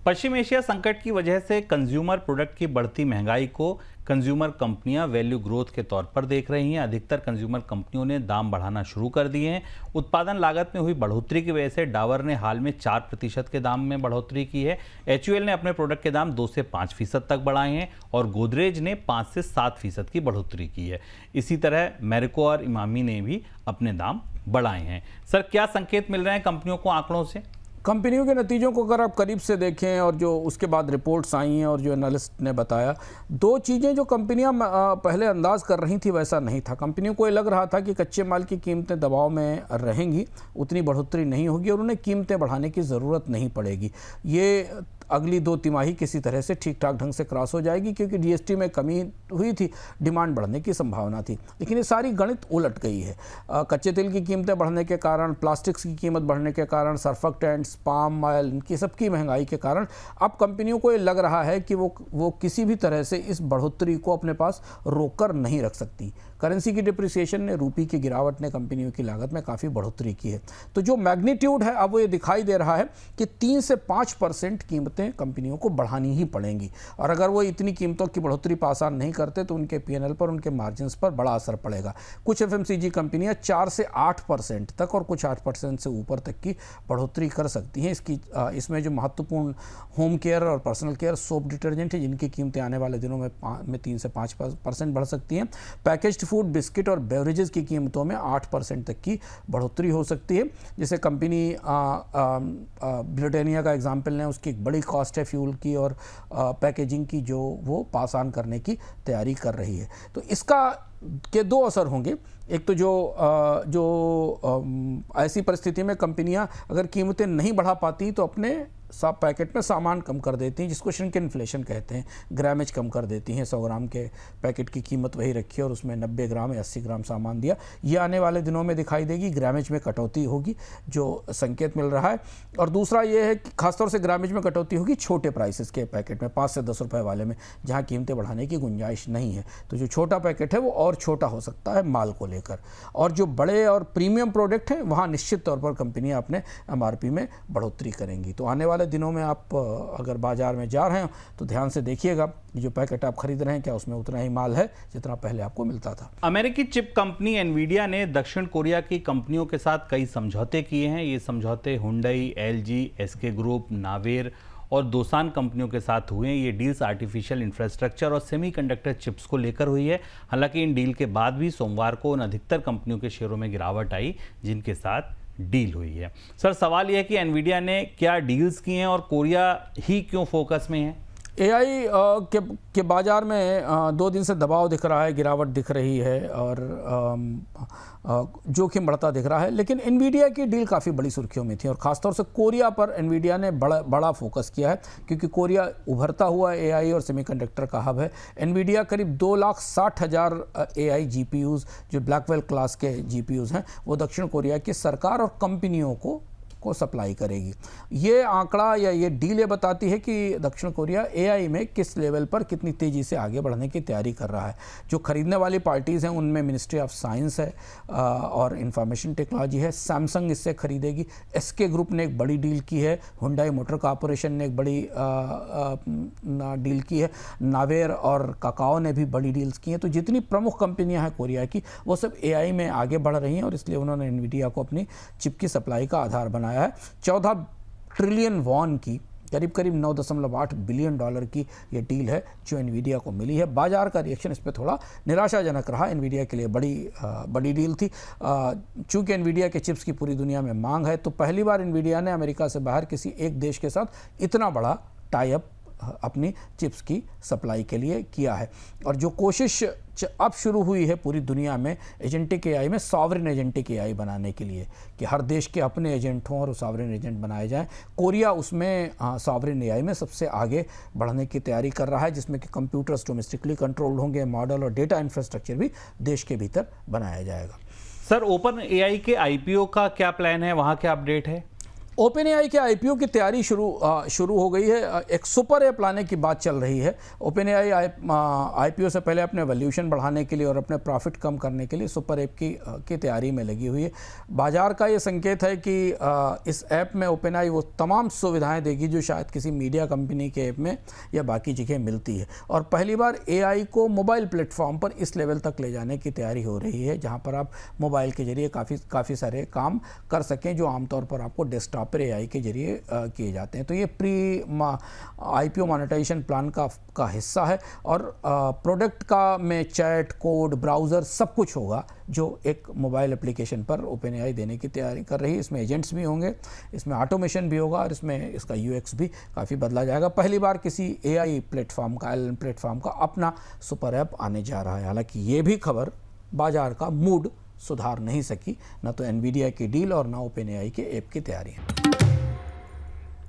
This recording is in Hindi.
पश्चिम एशिया संकट की वजह से कंज्यूमर प्रोडक्ट की बढ़ती महंगाई को कंज्यूमर कंपनियां वैल्यू ग्रोथ के तौर पर देख रही हैं। अधिकतर कंज्यूमर कंपनियों ने दाम बढ़ाना शुरू कर दिए हैं। उत्पादन लागत में हुई बढ़ोतरी की वजह से डाबर ने हाल में 4% के दाम में बढ़ोतरी की है। HUL ने अपने प्रोडक्ट के दाम 2 से 5% तक बढ़ाए हैं और गोदरेज ने 5 से 7% की बढ़ोतरी की है। इसी तरह मैरिको और इमामी ने भी अपने दाम बढ़ाए हैं। सर, क्या संकेत मिल रहे हैं कंपनियों को आंकड़ों से? कंपनियों के नतीजों को अगर आप करीब से देखें और जो उसके बाद रिपोर्ट्स आई हैं और जो एनालिस्ट ने बताया, दो चीज़ें जो कंपनियां पहले अंदाज कर रही थी वैसा नहीं था। कंपनियों को ये लग रहा था कि कच्चे माल की कीमतें दबाव में रहेंगी, उतनी बढ़ोतरी नहीं होगी और उन्हें कीमतें बढ़ाने की ज़रूरत नहीं पड़ेगी। ये अगली 2 तिमाही किसी तरह से ठीक ठाक ढंग से क्रॉस हो जाएगी क्योंकि GST में कमी हुई थी, डिमांड बढ़ने की संभावना थी। लेकिन ये सारी गणित उलट गई है। कच्चे तेल की कीमतें बढ़ने के कारण, प्लास्टिक्स की कीमत बढ़ने के कारण, सर्फेक्टेंट्स, पाम ऑयल, इनकी सबकी महंगाई के कारण अब कंपनियों को ये लग रहा है कि वो किसी भी तरह से इस बढ़ोतरी को अपने पास रोक कर नहीं रख सकती। करेंसी की डिप्रिसिएशन ने, रूपी की गिरावट ने कंपनियों की लागत में काफ़ी बढ़ोतरी की है। तो जो मैग्नीट्यूड है अब वो ये दिखाई दे रहा है कि 3 से 5% कीमतें कंपनियों को बढ़ानी ही पड़ेंगी और अगर वो इतनी कीमतों की बढ़ोतरी पास ऑन नहीं करते तो उनके P&L पर, उनके मार्जिन्स पर बड़ा असर पड़ेगा। कुछ FMCG कंपनियां 4 से 8% तक और कुछ 8% से ऊपर तक की बढ़ोतरी कर सकती हैं। इसमें जो महत्वपूर्ण होम केयर और पर्सनल केयर सोप डिटर्जेंट है, जिनकी कीमतें आने वाले दिनों में 3 से 5% बढ़ सकती हैं। पैकेज्ड फूड, बिस्किट और बेवरेजेस की कीमतों में 8% तक की बढ़ोतरी हो सकती है। जैसे कंपनी ब्रिटानिया का एग्जाम्पल लें, उसकी एक बड़ी कॉस्ट है फ्यूल की और पैकेजिंग की, जो वो पास ऑन करने की तैयारी कर रही है। तो इसका के 2 असर होंगे। एक तो ऐसी परिस्थिति में कंपनियां अगर कीमतें नहीं बढ़ा पाती तो अपने सब पैकेट में सामान कम कर देती हैं, जिसको श्रिंक इन्फ्लेशन कहते हैं। ग्रामेज कम कर देती हैं। 100 ग्राम के पैकेट की कीमत वही रखी और उसमें 90 ग्राम या 80 ग्राम सामान दिया। ये आने वाले दिनों में दिखाई देगी। ग्रामेज में कटौती होगी, जो संकेत मिल रहा है। और दूसरा ये है कि खासतौर से ग्रामेज में कटौती होगी छोटे प्राइसेस के पैकेट में, 5 से 10 रुपये वाले में, जहाँ कीमतें बढ़ाने की गुंजाइश नहीं है। तो जो छोटा पैकेट है वो और छोटा हो सकता है माल को लेकर। और जो बड़े और प्रीमियम प्रोडक्ट हैं वहाँ निश्चित तौर पर कंपनियाँ अपने MRP में बढ़ोतरी करेंगी। तो आने वाले दिनों में आप अगर बाजार में जा रहे हो तो ध्यान से देखिएगा कि जो पैकेट आप खरीद रहे हैं क्या उसमें उतना ही माल है जितना पहले आपको मिलता था। अमेरिकी चिप कंपनी एनवीडिया ने दक्षिण कोरिया की कंपनियों के साथ कई समझौते किए हैं। ये समझौते हुंडई, LG, SK ग्रुप, नावेर और दोसान कंपनियों के साथ हुए हैं। ये डील्स आर्टिफिशियल इंफ्रास्ट्रक्चर और सेमीकंडक्टर चिप्स को लेकर हुई है। हालांकि इन डील के बाद भी सोमवार को उन अधिकतर कंपनियों के शेयरों में गिरावट आई जिनके साथ डील हुई है। सर, सवाल यह है कि एनवीडिया ने क्या डील्स किए हैं और कोरिया ही क्यों फोकस में है? AI के बाजार में 2 दिन से दबाव दिख रहा है, गिरावट दिख रही है और जोखिम बढ़ता दिख रहा है। लेकिन एनवीडिया की डील काफ़ी बड़ी सुर्खियों में थी और ख़ासतौर से कोरिया पर एनवीडिया ने बड़ा फोकस किया है क्योंकि कोरिया उभरता हुआ AI और सेमीकंडक्टर का हब है। एनवीडिया करीब 2,60,000 AI GPUs, जो ब्लैकवेल क्लास के GPUs हैं, वो दक्षिण कोरिया की सरकार और कंपनियों को सप्लाई करेगी। ये आंकड़ा या ये डील ये बताती है कि दक्षिण कोरिया AI में किस लेवल पर कितनी तेज़ी से आगे बढ़ने की तैयारी कर रहा है। जो खरीदने वाली पार्टीज़ हैं उनमें मिनिस्ट्री ऑफ साइंस है और इंफॉर्मेशन टेक्नोलॉजी है। सैमसंग इससे खरीदेगी। SK ग्रुप ने एक बड़ी डील की है। हुंडई मोटर कॉरपोरेशन ने एक बड़ी डील की है। नावेर और काकाओ ने भी बड़ी डील्स की हैं। तो जितनी प्रमुख कंपनियां हैं कोरिया की, वो सब AI में आगे बढ़ रही हैं और इसलिए उन्होंने एनवीडिया को अपनी चिप की सप्लाई का आधार बनाया है। 14 ट्रिलियन वॉन की, करीब 9.8 बिलियन डॉलर की ये डील है जो एनवीडिया को मिली है। बाजार का रिएक्शन इस पे थोड़ा निराशाजनक रहा। एनवीडिया के लिए बड़ी डील थी। चूंकि एनवीडिया के चिप्स की पूरी दुनिया में मांग है, तो पहली बार एनवीडिया ने अमेरिका से बाहर किसी एक देश के साथ इतना बड़ा टाई अप अपनी चिप्स की सप्लाई के लिए किया है। और जो कोशिश अब शुरू हुई है पूरी दुनिया में एजेंटिक AI में, सॉवरेन एजेंटिक AI बनाने के लिए, कि हर देश के अपने एजेंट हों और सॉवरेन एजेंट बनाए जाएं। कोरिया उसमें सॉवरेन AI में सबसे आगे बढ़ने की तैयारी कर रहा है, जिसमें कि कंप्यूटर्स डोमेस्टिकली कंट्रोल्ड होंगे, मॉडल और डेटा इंफ्रास्ट्रक्चर भी देश के भीतर बनाया जाएगा। सर, ओपन AI के IPO का क्या प्लान है, वहाँ क्या अपडेट है? ओपन एआई के आईपीओ की तैयारी शुरू हो गई है। एक सुपर ऐप लाने की बात चल रही है। ओपन एआई आईपीओ से पहले अपने वैल्यूएशन बढ़ाने के लिए और अपने प्रॉफिट कम करने के लिए सुपर ऐप की तैयारी में लगी हुई है। बाजार का ये संकेत है कि इस ऐप में ओपन एआई वो तमाम सुविधाएं देगी जो शायद किसी मीडिया कंपनी के ऐप में या बाकी जगह मिलती है। और पहली बार एआई को मोबाइल प्लेटफॉर्म पर इस लेवल तक ले जाने की तैयारी हो रही है, जहाँ पर आप मोबाइल के जरिए काफ़ी सारे काम कर सकें जो आमतौर पर आपको डेस्कटॉप पर एआई के जरिए किए जाते हैं। तो ये आईपीओ मोनेटाइजेशन प्लान का हिस्सा है और प्रोडक्ट का में चैट, कोड, ब्राउज़र सब कुछ होगा जो एक मोबाइल एप्लीकेशन पर ओपन एआई देने की तैयारी कर रही है। इसमें एजेंट्स भी होंगे, इसमें ऑटोमेशन भी होगा और इसमें इसका यूएक्स भी काफ़ी बदला जाएगा। पहली बार किसी एआई प्लेटफॉर्म का, एलएलएम प्लेटफॉर्म का अपना सुपर ऐप आने जा रहा है। हालांकि ये भी खबर बाजार का मूड सुधार नहीं सकी, न तो एनवीडिया की डील और न ओपन एआई के ऐप की तैयारी है।